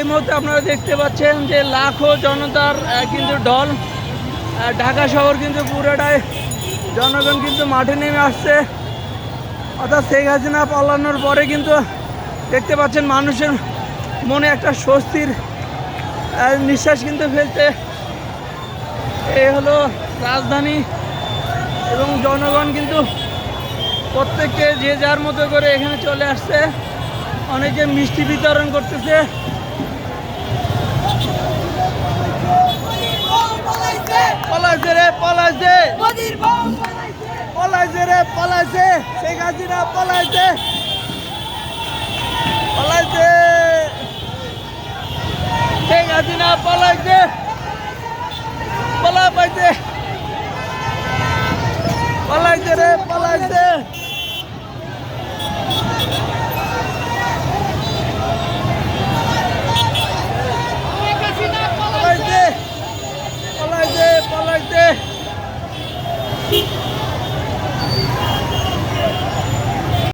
মুহূর্তে আপনারা দেখতে পাচ্ছেন যে লাখো জনতার কিন্তু ঢল। ঢাকা শহর কিন্তু পুরোটাই জনগণ কিন্তু মাঠে নেমে আসছে। অর্থাৎ শেখ হাসিনা পালানোর পরে কিন্তু দেখতে পাচ্ছেন মানুষের মনে একটা স্বস্তির নিঃশ্বাস কিন্তু ফেলছে। এই হলো রাজধানী এবং জনগণ কিন্তু প্রত্যেককে যে যার মতো করে এখানে চলে আসছে। অনেকে মিষ্টি বিতরণ করতেছে। পলাইছে রে পলাইছে, পলাইছে রে পলাইছে, শেখ হাসিনা পলাইছে।